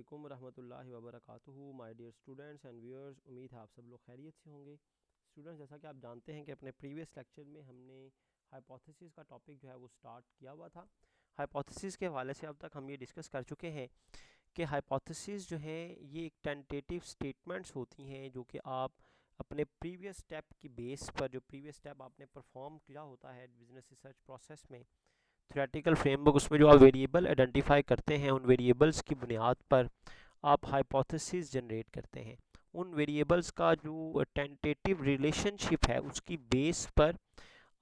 वालेकुम रहमतुल्लाहि व बरकातुहू। My dear students and viewers, उम्मीद है आप सब लोग खैरियत से होंगे। स्टूडेंट्स, जैसा कि आप जानते हैं कि अपने प्रीवियस लेक्चर में हमने हाइपोथेसिस का टॉपिक जो है वो स्टार्ट किया हुआ था। हाइपोथेसिस के हवाले से अब तक हम ये डिस्कस कर चुके हैं कि हाइपोथेसिस जो है ये एक टेंटेटिव स्टेटमेंट्स होती हैं जो कि आप अपने प्रीवियस स्टेप की बेस पर, जो प्रीवियस स्टेप आपने परफॉर्म किया होता है बिजनेस रिसर्च प्रोसेस में, थ्योरेटिकल फ्रेमवर्क, उसमें जो आप वेरिएबल आइडेंटिफाई करते हैं उन वेरिएबल्स की बुनियाद पर आप हाइपोथेसिस जनरेट करते हैं। उन वेरिएबल्स का जो टेंटेटिव रिलेशनशिप है उसकी बेस पर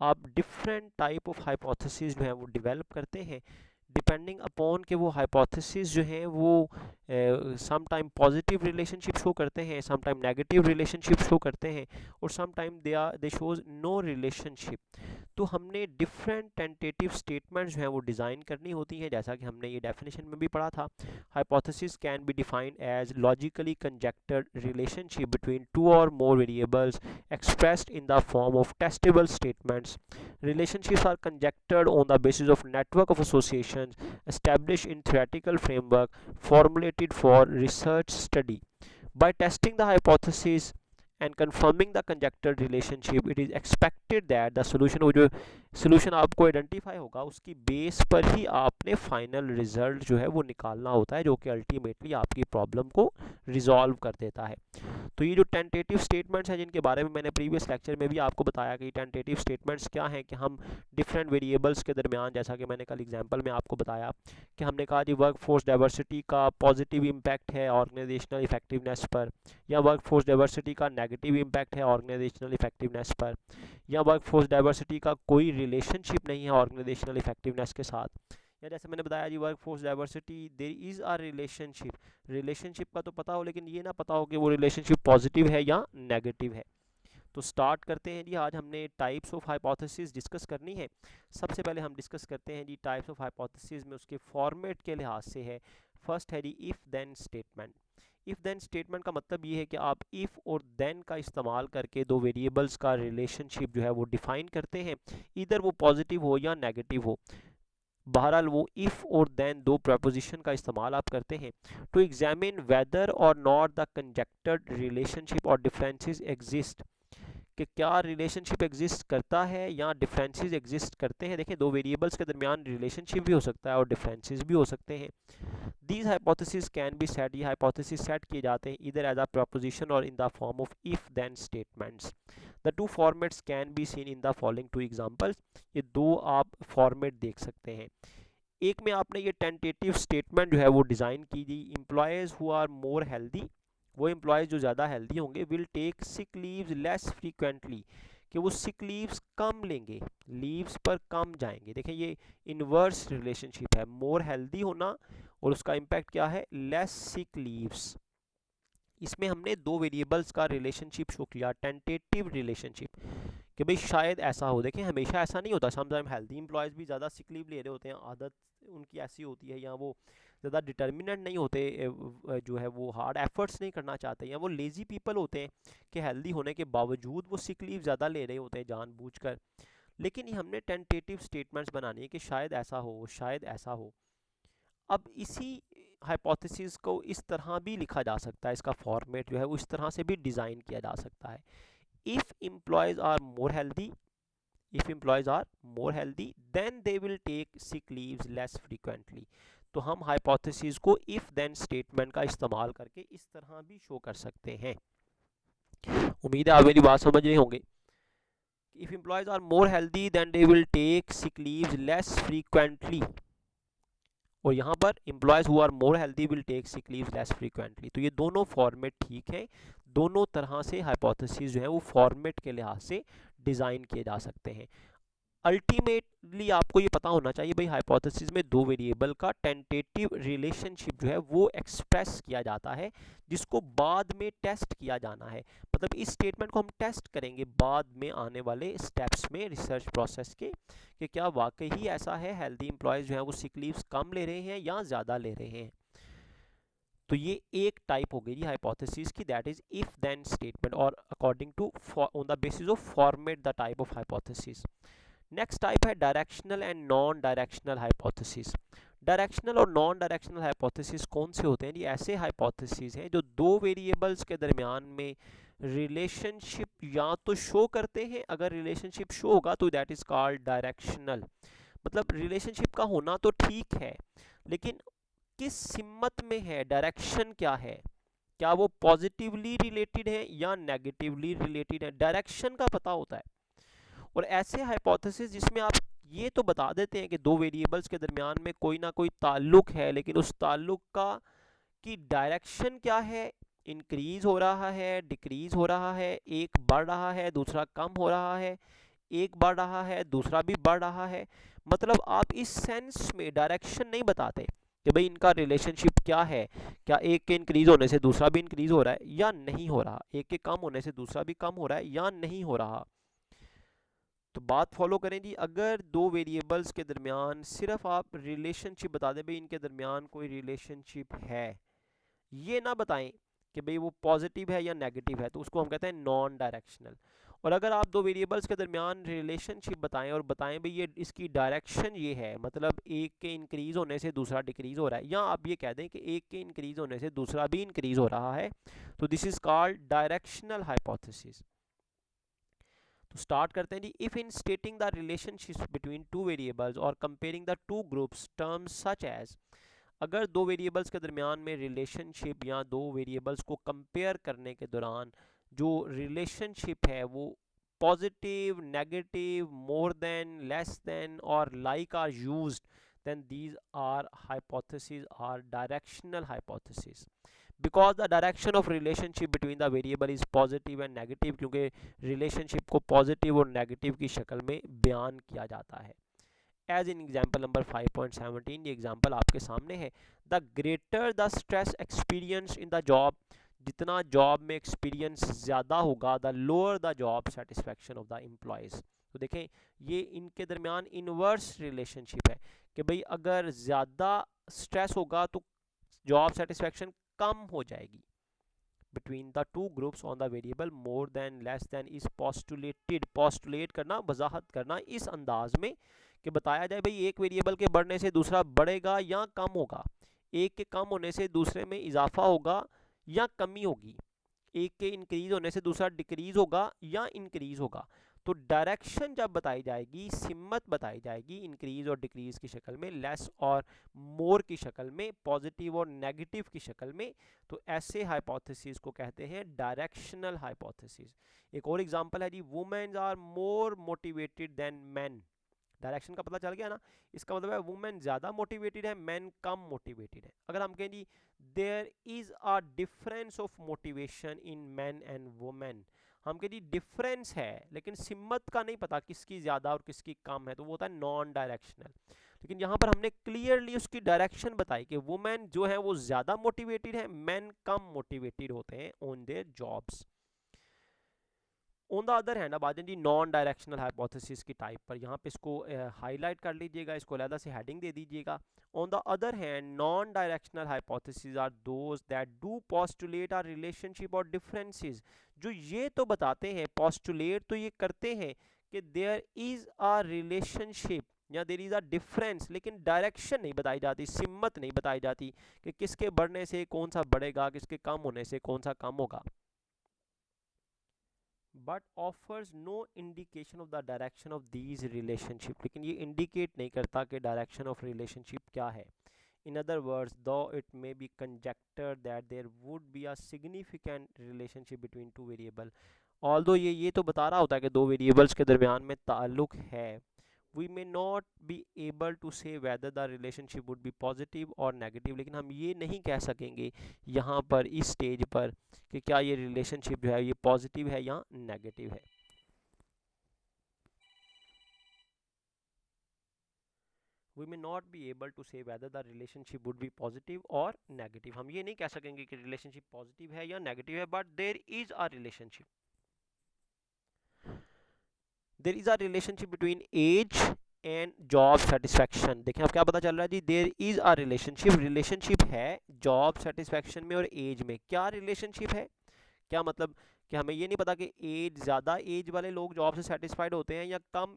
आप डिफरेंट टाइप ऑफ हाइपोथेसिस जो है वो डेवलप करते हैं, डिपेंडिंग अपॉन के वो हाइपोथेसिस जो हैं वो some time positive relationship show करते हैं, some time negative relationship show करते हैं, और some time they shows no relationship. तो हमने डिफरेंट टेंटेटिव स्टेटमेंट्स जो हैं वो डिज़ाइन करनी होती हैं, जैसा कि हमने ये डेफिनेशन में भी पढ़ा था। Hypothesis can be defined as logically conjectured relationship between two और more variables expressed in the form of testable statements. Relationships are conjectured on the basis of network of associations established in theoretical framework formulated for research study. By testing the hypothesis and confirming the conjectured relationship, it is expected that the solution, वो जो solution आपको identify होगा उसकी base पर ही आपने final result जो है वो निकालना होता है, जो कि अल्टीमेटली आपकी प्रॉब्लम को रिजॉल्व कर देता है। तो ये जो टेंटेटिव स्टेटमेंट्स हैं जिनके बारे में मैंने प्रीवियस लेक्चर में भी आपको बताया कि टेंटेटिव स्टेटमेंट्स क्या हैं, कि हम डिफरेंट वेरिएबल्स के दरमियान, जैसा कि मैंने कल एग्जांपल में आपको बताया कि हमने कहा जी वर्क फोर्स डाइवर्सिटी का पॉजिटिव इम्पैक्ट है ऑर्गेनाइजेशनल इफेक्टिवनेस पर, या वर्क फोर्स डाइवर्सिटी का नेगेटिव इम्पैक्ट है ऑर्गेनाइजेशनल इफेक्टिवनेस पर, या वर्क फोर्स डाइवर्सिटी का कोई रिलेशनशिप नहीं है ऑर्गेनाइजेशनल इफेक्टिवनेस के साथ, या जैसे मैंने बताया जी work force diversity there is a relationship. Relationship का तो पता हो लेकिन ये ना पता हो कि वो रिलेशनशिप पॉजिटिव है या नेगेटिव है। तो स्टार्ट करते हैं जी। आज हमने टाइप्स ऑफ हाइपोथेसिस डिस्कस करनी है। सबसे पहले हम डिस्कस करते हैं जी टाइप्स ऑफ हाइपोथेसिस में उसके फॉर्मेट के लिहाज से है। फर्स्ट है जी if then statement. If then statement का मतलब ये है कि आप इफ़ और देन का इस्तेमाल करके दो वेरिएबल्स का रिलेशनशिप जो है वो डिफाइन करते हैं, इधर वो पॉजिटिव हो या नेगेटिव हो। बहरहाल वो इफ़ और देन दो प्रपोजिशन का इस्तेमाल आप करते हैं टू एग्जामिन वेदर और नॉट द कंजेक्टेड रिलेशनशिप और डिफरेंसेस एग्जिस्ट, कि क्या रिलेशनशिप एग्जिस्ट करता है या डिफरेंसेस एग्जिस्ट करते हैं। देखिए दो वेरिएबल्स के दरमियान रिलेशनशिप भी हो सकता है और डिफरेंसेस भी हो सकते हैं। These hypothesis can be set, ये हाइपोथेसिस सेट किए जाते हैं इधर एज अ प्रपोजिशन और in the form of if then statements. The two formats can be seen in the following two examples. ये दो आप फॉर्मेट देख सकते हैं। एक में आपने ये टेंटेटिव स्टेटमेंट जो है वो डिज़ाइन की थी, employees who are more healthy, वो एम्प्लॉयज़ जो ज़्यादा हेल्दी होंगे, will take sick leaves less frequently, कि वो सिक लीव्स कम लेंगे, लीव्स पर कम जाएंगे। देखें ये इनवर्स रिलेशनशिप है, मोर हेल्दी होना और उसका इम्पैक्ट क्या है, लेस सिक लीव्स। इसमें हमने दो वेरिएबल्स का रिलेशनशिप शो किया, टेंटेटिव रिलेशनशिप, कि भाई शायद ऐसा हो। देखें हमेशा ऐसा नहीं होता, समटाइम हेल्दी एम्प्लॉयज़ भी ज़्यादा सिक लीव ले रहे होते हैं, आदत उनकी ऐसी होती है, या वो ज़्यादा डिटर्मिनेंट नहीं होते, जो है वो हार्ड एफर्ट्स नहीं करना चाहते, या वो लेज़ी पीपल होते हैं कि हेल्दी होने के बावजूद वो सिक लीव ज़्यादा ले रहे होते हैं जानबूझकर। लेकिन ये हमने टेंटेटिव स्टेटमेंट्स बनानी है कि शायद ऐसा हो, शायद ऐसा हो। अब इसी हाइपोथेसिस को इस तरह भी लिखा जा सकता है, इसका फॉर्मेट जो है वो इस तरह से भी डिज़ाइन किया जा सकता है। if employees are more healthy if employees are more healthy then they will take sick leaves less frequently। तो हम हाइपोथेसिस को if then स्टेटमेंट का इस्तेमाल करके इस तरह भी शो कर सकते हैं। उम्मीद है आप मेरी बात समझ रहे होंगे। if employees are more healthy then they will take sick leaves less frequently, और यहाँ पर employees who are more healthy will take sick leave less frequently. तो ये दोनों फॉर्मेट ठीक है, दोनों तरह से हाइपोथेसिस जो है वो फॉर्मेट के लिहाज से डिज़ाइन किए जा सकते हैं। अल्टीमेटली आपको ये पता होना चाहिए भाई हाइपोथेसिस में दो वेरिएबल का टेंटेटिव रिलेशनशिप जो है वो एक्सप्रेस किया जाता है, जिसको बाद में टेस्ट किया जाना है। मतलब इस स्टेटमेंट को हम टेस्ट करेंगे बाद में आने वाले स्टेप्स में रिसर्च प्रोसेस के, कि क्या वाकई ही ऐसा है, हेल्दी एम्प्लॉयज़ जो है वो सिक लीव्स कम ले रहे हैं या ज़्यादा ले रहे हैं। तो ये एक टाइप हो गई जी हाइपोथेसिस की, that is if then statement, और according to on the basis of format the type of hypothesis. Next type है directional and non directional hypothesis. Directional और नॉन डायरेक्शनल हाइपोथेसिस कौन से होते हैं जी? ऐसे हाइपोथेसिस हैं जो दो वेरिएबल्स के दरमियान में रिलेशनशिप या तो शो करते हैं, अगर रिलेशनशिप शो होगा तो दैट इज कॉल्ड डायरेक्शनल। मतलब रिलेशनशिप का होना तो ठीक है, लेकिन किस सिमत में है, डायरेक्शन क्या है, क्या वो पॉजिटिवली रिलेटेड है या नेगेटिवली रिलेटेड है, डायरेक्शन का पता होता है। और ऐसे हाइपोथेसिस जिसमें आप ये तो बता देते हैं कि दो वेरिएबल्स के दरमियान में कोई ना कोई ताल्लुक है, लेकिन उस ताल्लुक का की डायरेक्शन क्या है, इंक्रीज हो रहा है, डिक्रीज हो रहा है, एक बढ़ रहा है दूसरा कम हो रहा है, एक बढ़ रहा है दूसरा भी बढ़ रहा है। मतलब आप इस सेंस में डायरेक्शन नहीं बताते कि भाई इनका रिलेशनशिप क्या है, क्या एक के इंक्रीज होने से दूसरा भी इंक्रीज हो रहा है या नहीं हो रहा, एक के कम होने से दूसरा भी कम हो रहा है या नहीं हो रहा। तो बात फॉलो करें जी, अगर दो वेरिएबल्स के दरमियान सिर्फ आप रिलेशनशिप बता दें भाई इनके दरमियान कोई रिलेशनशिप है, ये ना बताएं कि भाई वो पॉजिटिव है या नेगेटिव है, तो उसको हम कहते हैं नॉन डायरेक्शनल। और अगर आप दो वेरिएबल्स के दरमियान रिलेशनशिप बताएं और बताएं भाई ये इसकी डायरेक्शन ये है, मतलब एक के इंक्रीज होने से दूसरा डिक्रीज हो रहा है, या आप ये कह दें कि एक के इंक्रीज होने से दूसरा भी इंक्रीज हो रहा है, तो this is called directional hypothesis. तो स्टार्ट करते हैं जी। If in stating the relationship between two variables और comparing the two groups terms such as, अगर दो वेरिएबल्स के दरमियान में रिलेशनशिप या दो वेरिएबल्स को कंपेयर करने के दौरान जो रिलेशनशिप है वो positive, negative, more than, less than और like are used, then these are hypotheses are directional hypothesis because the direction of relationship between the variable is positive and negative, क्योंकि relationship को positive और negative की शक्ल में बयान किया जाता है। एज इन एग्जाम्पल नंबर 5.17, ये एग्जाम्पल आपके सामने है। The greater the stress experience in the job, जितना जॉब में एक्सपीरियंस ज़्यादा होगा, the lower the job satisfaction of the employees. तो देखें ये इनके दरमियान इनवर्स रिलेशनशिप है कि भाई अगर ज़्यादा स्ट्रेस होगा तो जॉब सेटिस्फेक्शन कम हो जाएगी। Between the two groups on the variable more than less then is postulated, postulate करना, वजाहत करना इस अंदाज में कि बताया जाए भाई एक वेरिएबल के बढ़ने से दूसरा बढ़ेगा या कम होगा, एक के कम होने से दूसरे में इजाफा होगा या कमी होगी, एक के इंक्रीज होने से दूसरा डिक्रीज होगा या इंक्रीज होगा। तो डायरेक्शन जब बताई जाएगी, सिमत बताई जाएगी इंक्रीज और डिक्रीज की शक्ल में, लेस और मोर की शक्ल में, पॉजिटिव और नेगेटिव की शक्ल में, तो ऐसे हाइपोथेसिस को कहते हैं डायरेक्शनल हाइपोथेसिस। एक और एग्जांपल है जी, women's are more motivated than men. Direction का पता चल गया ना, इसका मतलब है वुमेन ज़्यादा मोटिवेटेड है, मैन कम मोटिवेटेड है। अगर हम कहें जी there is a difference of motivation in man and women, हम कहें जी डिफरेंस है लेकिन सिमत का नहीं पता किसकी ज़्यादा और किसकी कम है, तो वो होता है नॉन डायरेक्शनल। लेकिन यहाँ पर हमने क्लियरली उसकी डायरेक्शन बताई कि वुमेन जो है वो ज़्यादा मोटिवेटेड है, मैन कम मोटिवेटेड होते हैं on their jobs. On the other hand अब आ जाए जी नॉन डायरेक्शनल हाइपोथेसिस की टाइप पर, यहाँ पे इसको हाईलाइट कर लीजिएगा, इसको अलग से हेडिंग दे दीजिएगा। On the other hand non directional hypothesis are those that do postulate are relationship और डिफरेंसेस, जो ये तो बताते हैं, पोस्टुलेट तो ये करते हैं कि देयर इज अ रिलेशनशिप या देयर इज अ डिफरेंस, लेकिन डायरेक्शन नहीं बताई जाती, सिमत नहीं बताई जाती कि किसके बढ़ने से कौन सा बढ़ेगा, किसके कम होने से कौन सा कम होगा। But offers no indication of the direction of these relationship, लेकिन ये इंडिकेट नहीं करता कि डायरेक्शन ऑफ रिलेशनशिप क्या है। In other words, though it may be conjecture that there would be a significant relationship between two variable, although ये तो बता रहा होता है कि दो वेरिएबल्स के दरमियान में ताल्लुक है, we may not be able to say whether the relationship would be positive or negative, लेकिन हम ये नहीं कह सकेंगे यहाँ पर इस स्टेज पर कि क्या ये रिलेशनशिप जो है ये पॉजिटिव है या नेगेटिव है। We may not be able to say whether the relationship would be positive or negative, हम ये नहीं कह सकेंगे कि रिलेशनशिप पॉजिटिव है या नेगेटिव है, but there is a relationship, there is a relationship between age and job satisfaction. देखिए अब क्या पता चल रहा है जी, there is a relationship, relationship है जॉब सेटिस्फैक्शन में और एज में। क्या रिलेशनशिप है, क्या मतलब कि हमें ये नहीं पता कि एज ज़्यादा एज वाले लोग जॉब से सेटिस्फाइड होते हैं या कम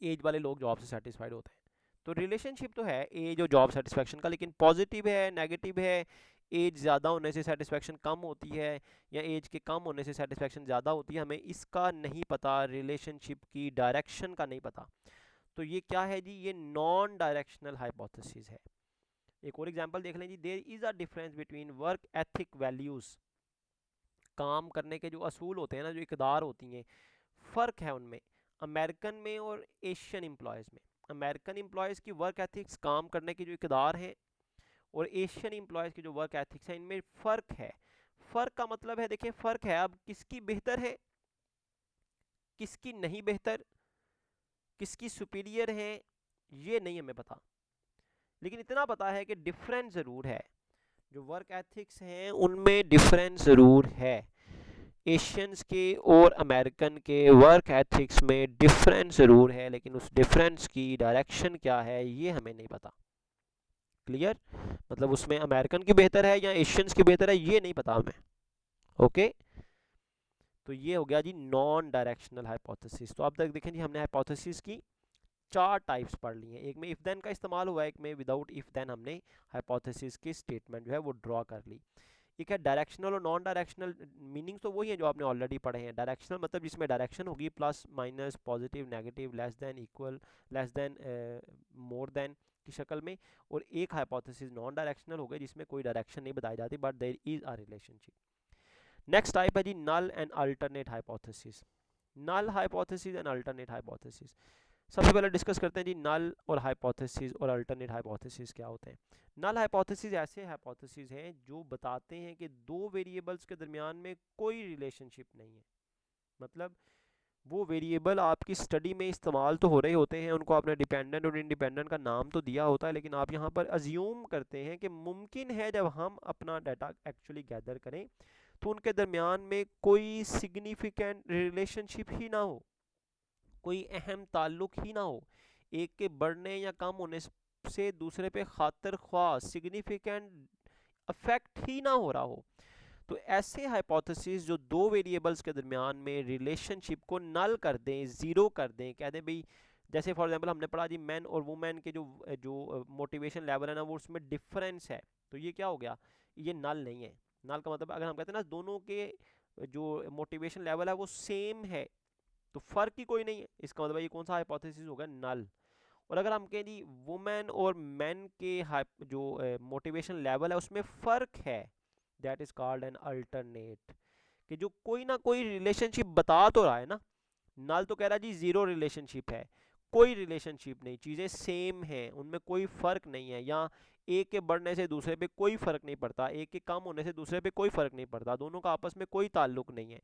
एज वाले लोग जॉब से सेटिस्फाइड होते हैं। तो रिलेशनशिप तो है एज और जॉब सेटिस्फेक्शन का, लेकिन पॉजिटिव है नेगेटिव है, एज ज़्यादा होने से सेटिस्फेक्शन कम होती है या एज के कम होने से सेटिस्फेक्शन ज़्यादा होती है, हमें इसका नहीं पता, रिलेशनशिप की डायरेक्शन का नहीं पता। तो ये क्या है जी, ये नॉन डायरेक्शनल हाइपोथेसिस है। एक और एग्जांपल देख लें जी, there is a difference between work ethic values, काम करने के जो असूल होते हैं ना, जो इकदार होती हैं, फ़र्क है उनमें अमेरिकन में और एशियन एम्प्लॉयज़ में। अमेरिकन एम्प्लॉयज़ की वर्क एथिक्स, काम करने की जो इकदार हैं, और एशियन एम्प्लॉयज़ की जो वर्क एथिक्स हैं, इनमें फ़र्क है। फ़र्क का मतलब है, देखिए फ़र्क है, अब किसकी बेहतर है, किसकी नहीं बेहतर, किसकी सुपीरियर है, ये नहीं हमें पता, लेकिन इतना पता है कि डिफरेंस ज़रूर है। जो वर्क एथिक्स हैं उनमें डिफरेंस ज़रूर है। एशियंस के और अमेरिकन के वर्क एथिक्स में डिफरेंस ज़रूर है, लेकिन उस डिफरेंस की डायरेक्शन क्या है ये हमें नहीं पता। क्लियर, मतलब उसमें अमेरिकन की बेहतर है या एशियंस की बेहतर है ये नहीं पता हमें। ओके, तो ये हो गया जी नॉन डायरेक्शनल हाइपोथेसिस। तो अब तक देखें जी, हमने हाइपोथेसिस की 4 टाइप्स पढ़ ली हैं। एक में इफ देन का इस्तेमाल हुआ है, एक में विदाउट इफ देन हमने हाइपोथेसिस की स्टेटमेंट जो है वो ड्रॉ कर ली। एक है डायरेक्शनल और नॉन डायरेक्शनल, मीनिंग तो वही है जो आपने ऑलरेडी पढ़े हैं। डायरेक्शनल मतलब जिसमें डायरेक्शन होगी plus minus positive negative less than equal less than more than की शक्ल में। और एक हाइपोथेसिस नॉन डायरेक्शनल हो गई जिसमें कोई डायरेक्शन नहीं बताई जाती but there is a relationship. Next type है जी null and alternate hypothesis. Null hypothesis and alternate hypothesis, सबसे पहले डिस्कस करते हैं जी नल और हाइपोथेसिस और अल्टरनेट हाइपोथेसिस क्या होते हैं। नल हाइपोथेसिस ऐसे हाइपोथेसिस हैं जो बताते हैं कि दो वेरिएबल्स के दरमियान में कोई रिलेशनशिप नहीं है। मतलब वो वेरिएबल आपकी स्टडी में इस्तेमाल तो हो रहे होते हैं, उनको आपने डिपेंडेंट और इंडिपेंडेंट का नाम तो दिया होता है, लेकिन आप यहाँ पर अज्यूम करते हैं कि मुमकिन है जब हम अपना डाटा एक्चुअली गैदर करें तो उनके दरमियान में कोई सिग्निफिकेंट रिलेशनशिप ही ना हो, कोई अहम ताल्लुक ही ना हो, एक के बढ़ने या कम होने से दूसरे पे खातिर ख्वाह सिग्निफिकेंट अफेक्ट ही ना हो रहा हो। तो ऐसे हाइपोथेसिस जो दो वेरिएबल्स के दरमियान में रिलेशनशिप को नल कर दें, ज़ीरो कर दें, कह दें भाई, जैसे फॉर एग्जांपल हमने पढ़ा जी मैन और वुमेन के जो जो मोटिवेशन लेवल है ना वो उसमें डिफरेंस है, तो ये क्या हो गया, ये नल नहीं है। नल का मतलब अगर हम कहते हैं ना दोनों के जो मोटिवेशन लेवल है वो सेम है तो फर्क ही कोई नहीं है, इसका मतलब ये कौन सा हाइपोथेसिस होगा, नल। और अगर हम कहें जी वुमेन और मेन के जो मोटिवेशन लेवल है उसमें फर्क है, that is called an alternate, कि जो कोई ना कोई रिलेशनशिप बता तो रहा है ना। नल तो कह रहा है जी जीरो रिलेशनशिप है, कोई रिलेशनशिप नहीं, चीज़ें सेम हैं, उनमें कोई फ़र्क नहीं है, या एक के बढ़ने से दूसरे पे कोई फ़र्क नहीं पड़ता, एक के कम होने से दूसरे पे कोई फ़र्क नहीं पड़ता, दोनों का आपस में कोई ताल्लुक नहीं है।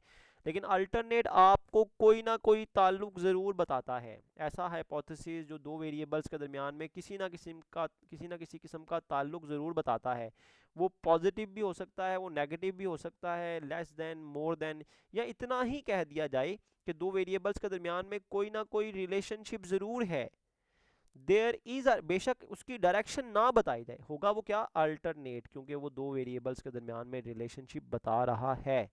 लेकिन अल्टरनेट आपको कोई ना कोई ताल्लुक ज़रूर बताता है। ऐसा हाइपोथेसिस जो दो वेरिएबल्स के दरमियान में किसी ना किसी किस्म का ताल्लुक ज़रूर बताता है, वो पॉजिटिव भी हो सकता है, वो नेगेटिव भी हो सकता है, लेस देन मोर देन, या इतना ही कह दिया जाए कि दो वेरिएबल्स के दरमियान में कोई ना कोई रिलेशनशिप ज़रूर है। देयर इज बेशक उसकी डायरेक्शन ना बताई जाए, होगा वो क्या, अल्टरनेट, क्योंकि वो दो वेरिएबल्स के दरमियान में रिलेशनशिप बता रहा है।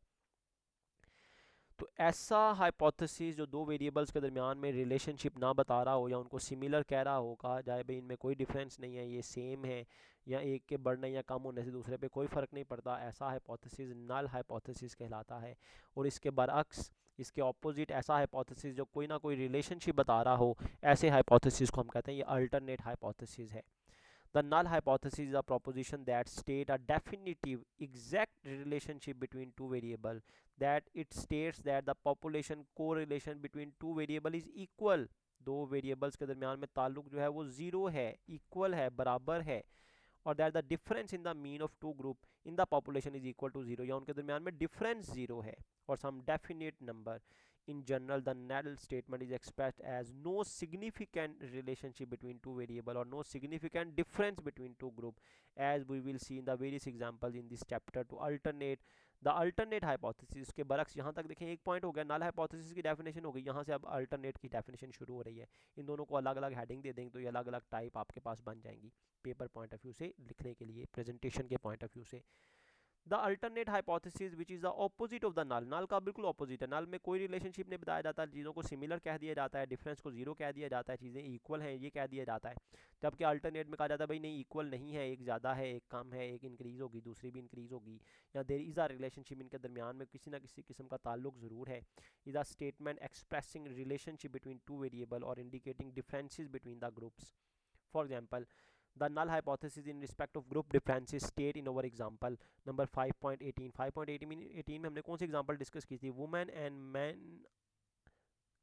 तो ऐसा हाइपोथेसिस जो दो वेरिएबल्स के दरमियान में रिलेशनशिप ना बता रहा हो या उनको सिमिलर कह रहा हो, कहा जाए भाई इनमें कोई डिफरेंस नहीं है, ये सेम है, या एक के बढ़ने या कम होने से दूसरे पे कोई फ़र्क नहीं पड़ता, ऐसा हाइपोथेसिस नल हाइपोथेसिस कहलाता है। और इसके बरअक्स, इसके ऑपोजिट ऐसा हाइपोथेसिस जो कोई ना कोई रिलेशनशिप बता रहा हो, ऐसे हाइपोथेसिस को हम कहते हैं ये अल्टरनेट हाइपोथेसिस है। The null hypothesis is a proposition that state a definitive exact relationship between two variable, that it states that the population correlation between two variable is equal, दो वेरिएबल्स के दरमियान में ताल्लुक जो है वो जीरो है, इक्वल है, बराबर है, और that the difference in the mean of two group in the population is equal to zero, या उनके दरमियान में डिफरेंस जीरो है, और some definite number. In general, the null statement is expressed as no significant relationship between two variable or no significant difference between two group, as we will see in the various examples in this chapter. To alternate the alternate hypothesis के बरक्स, यहाँ तक देखें एक point हो गया, null hypothesis की definition हो गई, यहाँ से अब अल्टरनेट की डेफिनेशन शुरू हो रही है। इन दोनों को अलग अलग हेडिंग दे देंगे तो ये अलग अलग टाइप आपके पास बन जाएंगी पेपर पॉइंट ऑफ व्यू से लिखने के लिए, प्रेजेंटेशन के पॉइंट ऑफ व्यू से। The alternate hypothesis which is the opposite of the null, null का बिल्कुल ऑपोजिट है। नल में कोई रिलेशनशिप नहीं बताया जाता, चीज़ों को सिमिलर कह दिया जाता है, डिफरेंस को जीरो कह दिया जाता है, चीज़ें इक्वल हैं ये कह दिया जाता है। जबकि अल्टरनेट में कहा जाता है भाई नहीं इक्वल नहीं है, एक ज़्यादा है एक कम है, एक इंक्रीज होगी दूसरी भी इंक्रीज होगी, या देयर इज़ अ रिलेशनशिप, इनके दरमियान में किसी ना किसी किस्म का ताल्लुक ज़रूर है। Is a statement expressing relationship between two variable और indicating differences between the groups. For example, the null hypothesis in respect of group differences state in our example number 5.18 5.18 में हमने कौन सी एग्जांपल डिस्कस की थी, वुमेन एंड मैन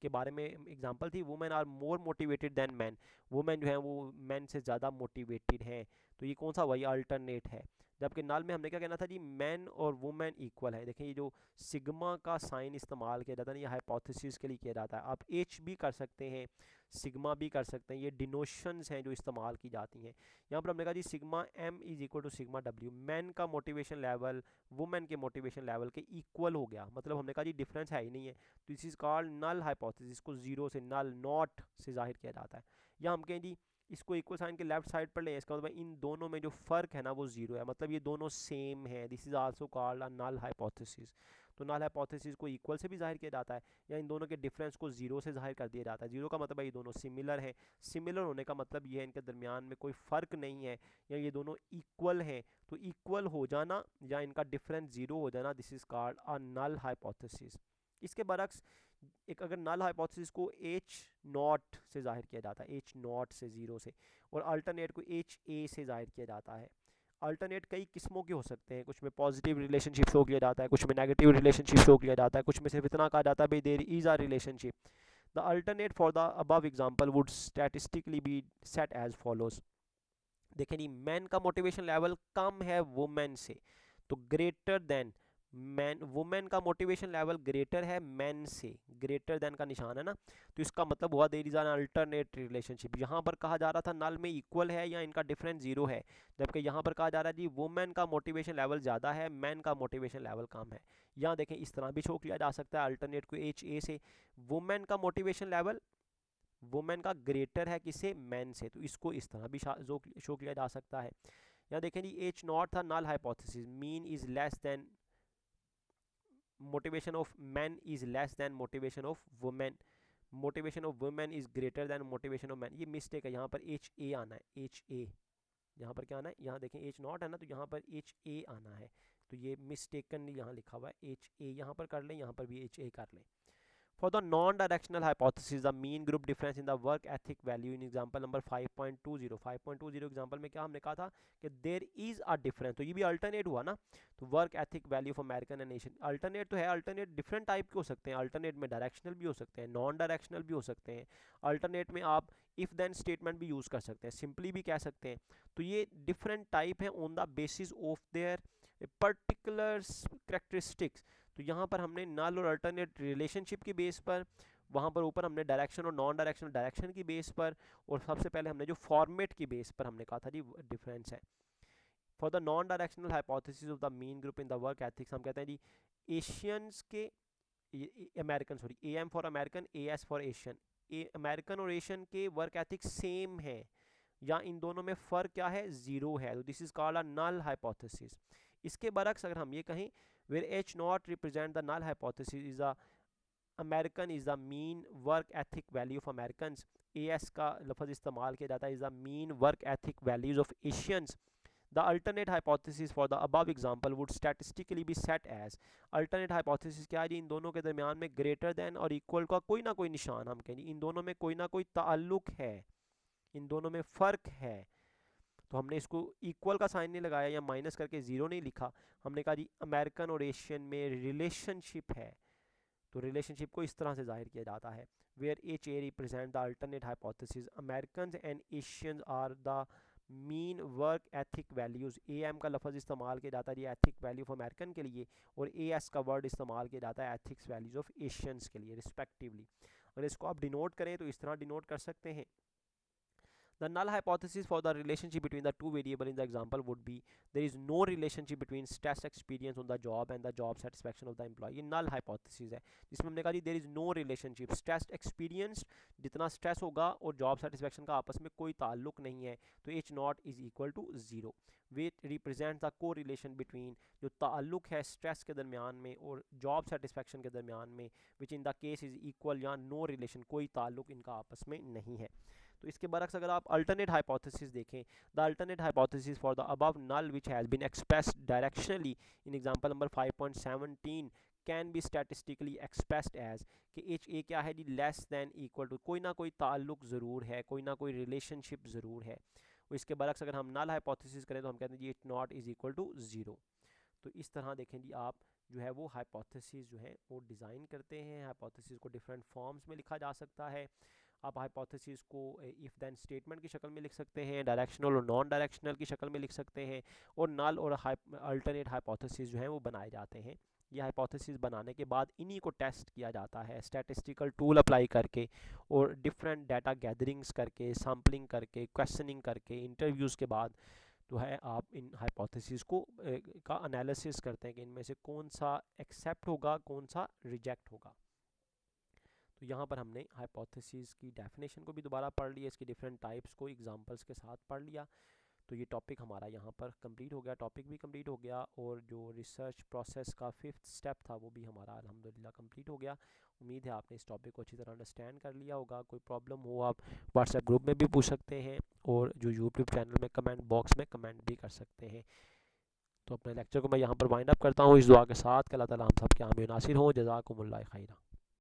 के बारे में example थी, women are more motivated than man, women जो है वो मैन से ज़्यादा मोटिवेटेड है। तो ये कौन सा हुआ, ये अल्टरनेट है। जबकि नल में हमने क्या कहना था जी, मैन और वुमेन इक्वल है। देखिए ये जो सिग्मा का साइन इस्तेमाल किया जाता है ना, ये हाइपोथेसिस के लिए किया जाता है। आप एच भी कर सकते हैं, सिग्मा भी कर सकते हैं, ये डिनोशंस हैं जो इस्तेमाल की जाती हैं। यहाँ पर हमने कहा जी sigma M is equal to sigma W, man का मोटिवेशन लेवल वुमेन के मोटिवेशन लेवल के इक्वल हो गया, मतलब हमने कहा जी डिफरेंस है ही नहीं है। तो this is called null hypothesis, को जीरो से नल नॉट से जाहिर किया जाता है। या हम कहें जी इसको इक्वल साइन के लेफ्ट साइड पर लें, इसका मतलब इन दोनों में जो फर्क है ना वो जीरो है, मतलब ये दोनों सेम है। This is also called a null hypothesis. तो नल हाइपोथेसिस को इक्वल से भी जाहिर किया जाता है, या इन दोनों के डिफरेंस को जीरो से जाहिर कर दिया जाता है। जीरो का मतलब है ये दोनों सिमिलर हैं, सिमिलर होने का मतलब ये है इनके दरमियान में कोई फ़र्क नहीं है, या ये दोनों इक्वल हैं। तो इक्वल हो जाना या इनका डिफरेंस जीरो हो जाना, this is called a null hypothesis. इसके बरक्स एक अगर नल हाइपोथेसिस को एच नॉट से जाहिर किया जाता है, एच नॉट से जीरो से, और अल्टरनेट को एच ए से जाहिर किया जाता है। अल्टरनेट कई किस्मों के हो सकते हैं, कुछ में पॉजिटिव रिलेशनशिप शो किया जाता है, कुछ में नेगेटिव रिलेशनशिप शो किया जाता है, कुछ में सिर्फ इतना कहा जाता है भाई there is a relationship. The alternate for the above example would statistically be set as follows. देखें जी मैन का मोटिवेशन लेवल कम है वुमेन से, तो ग्रेटर देन मैन, वुमेन का मोटिवेशन लेवल ग्रेटर है मैन से, ग्रेटर देन का निशान है ना, तो इसका मतलब हुआ there is an alternate relationship. यहाँ पर कहा जा रहा था नल में इक्वल है या इनका डिफरेंस जीरो है, जबकि यहाँ पर कहा जा रहा है जी वुमेन का मोटिवेशन लेवल ज़्यादा है मैन का मोटिवेशन लेवल कम है। यहाँ देखें इस तरह भी शो किया जा सकता है अल्टरनेट को एच ए से, वुमेन का मोटिवेशन लेवल वुमेन का ग्रेटर है किससे, मैन से, तो इसको इस तरह भी शो किया जा सकता है। यहाँ देखें जी एच नॉट था null hypothesis, mean is less than motivation of man is less than motivation of women, motivation of women is greater than motivation of man. ये मिस्टेक है, यहाँ पर एच ए आना है, एच ए, यहाँ पर क्या आना है, यहाँ देखें एच नॉट है ना, तो यहाँ पर एच ए आना है, तो ये मिस्टेकनली यहाँ लिखा हुआ है एच ए, यहाँ पर कर लें, यहाँ पर भी एच ए कर लें। For the non-directional hypothesis, the mean group difference in the work ethic value in example number 5.20 5.20 example में क्या हमने कहा था कि there is a difference, तो ये भी अल्टरनेट हुआ ना, तो work ethic value for American and Asian, alternate तो है, अल्टरनेट डिफरेंट टाइप के हो सकते हैं, अल्टरनेट में डायरेक्शनल भी हो सकते हैं, नॉन डायरेक्शनल भी हो सकते हैं, अल्टरनेट में आप इफ देन स्टेटमेंट भी यूज़ कर सकते हैं, सिंपली भी कह सकते हैं। तो ये डिफरेंट टाइप है on the basis of their particular characteristics. तो यहाँ पर हमने नल और अल्टरनेट रिलेशनशिप की बेस पर, वहाँ पर ऊपर हमने डायरेक्शन और नॉन डायरेक्शनल डायरेक्शन की बेस पर, और सबसे पहले हमने जो फॉर्मेट की बेस पर हमने कहा था जी डिफरेंस है। For the non directional hypothesis of the mean group in the work ethics, हम कहते हैं जी एशियंस के, American sorry, A M for American, A S for Asian, American और एशियन के वर्क एथिक्स सेम है या इन दोनों में फ़र्क क्या है, ज़ीरो है, तो this is called a null hypothesis. इसके बरक्स अगर हम ये कहें where H not represent the null hypothesis is a American is the mean work ethic value of Americans, AS का लफ्ज़ इस्तेमाल किया जाता है is the mean work ethic values of Asians, the alternate hypothesis for the above example would statistically be set as, alternate hypothesis क्या है जी, इन दोनों के दरमियान में greater than और equal का कोई ना कोई निशान, हम कहेंगे इन दोनों में कोई ना कोई ताल्लुक है, इन दोनों में फ़र्क है। तो हमने इसको इक्वल का साइन नहीं लगाया या माइनस करके ज़ीरो नहीं लिखा, हमने कहा जी अमेरिकन और एशियन में रिलेशनशिप है, तो रिलेशनशिप को इस तरह से जाहिर किया जाता है where H A represent the alternate hypothesis, American and Asians are the mean work ethic values, A M का लफ्ज़ इस्तेमाल किया जाता है जी एथिक वैल्यू ऑफ अमेरिकन के लिए, और ए एस का वर्ड इस्तेमाल किया जाता है एथिक्स वैल्यूज़ ऑफ एशियंस के लिए रिस्पेक्टिवली। अगर इसको आप डिनोट करें तो इस तरह डिनोट कर सकते हैं, The null hypothesis for the relationship between the two variable in the example would be there is no relationship between stress experience on the job and the job satisfaction of the employee. ये null hypothesis है जिसमें हमने कहा जी there is no relationship, stress experience जितना stress होगा और job satisfaction का आपस में कोई ताल्लुक नहीं है, तो H naught is equal to 0. Which represents the correlation between जो ताल्लुक है stress के दरमियान में और job satisfaction के दरमियान में, which in the case is equal या no relation, कोई ताल्लुक इनका आपस में नहीं है. तो इसके बरक्स अगर आप अल्टरनेट हाइपोथेसिस देखें, the alternate hypothesis for the above null which has been expressed directionally in example number 5.17 can be statistically expressed as कि एच ए क्या है जी, लेस दैन इक्वल टू, कोई ना कोई ताल्लुक ज़रूर है, कोई ना कोई रिलेशनशिप ज़रूर है. और इसके बरक्स अगर हम नल हाइपोथेसिस करें तो हम कहते हैं जी H not is equal to 0. तो इस तरह देखें जी आप जो है वो हाइपोथेसिस जो है वो डिज़ाइन करते हैं. हाइपोथेसिस को डिफरेंट फॉर्म्स में लिखा जा सकता है. आप हाइपोथेसिस को इफ़ देन स्टेटमेंट की शक्ल में लिख सकते हैं, डायरेक्शनल और नॉन डायरेक्शनल की शक्ल में लिख सकते हैं, और नल और अल्टरनेट हाइपोथेसिस जो है वो बनाए जाते हैं. ये हाइपोथेसिस बनाने के बाद इन्हीं को टेस्ट किया जाता है स्टैटिस्टिकल टूल अप्लाई करके और डिफरेंट डाटा गैदरिंग्स करके, सैम्पलिंग करके, क्वेश्चनिंग करके, इंटरव्यूज़ के बाद जो है आप इन हाइपोथेसिस को का एनालिसिस करते हैं कि इनमें से कौन सा एक्सेप्ट होगा, कौन सा रिजेक्ट होगा. तो यहाँ पर हमने हाइपोथेसिस की डेफिनेशन को भी दोबारा पढ़ लिया, इसकी डिफरेंट टाइप्स को एग्जांपल्स के साथ पढ़ लिया. तो ये टॉपिक हमारा यहाँ पर कंप्लीट हो गया, टॉपिक भी कंप्लीट हो गया, और जो रिसर्च प्रोसेस का 5th स्टेप था वो भी हमारा अल्हम्दुलिल्लाह कंप्लीट हो गया. उम्मीद है आपने इस टॉपिक को अच्छी तरह अंडरस्टैंड कर लिया होगा. कोई प्रॉब्लम हो आप व्हाट्सएप ग्रुप में भी पूछ सकते हैं, और जो यूट्यूब चैनल में कमेंट बॉक्स में कमेंट भी कर सकते हैं. तो अपने लेक्चर को मैं यहाँ पर वाइंड अप करता हूँ इस दुआ के साथ कि अल्लाह ताला हम सब के आमीन नासिर हों. जज़ाकुमुल्लाह खैरा.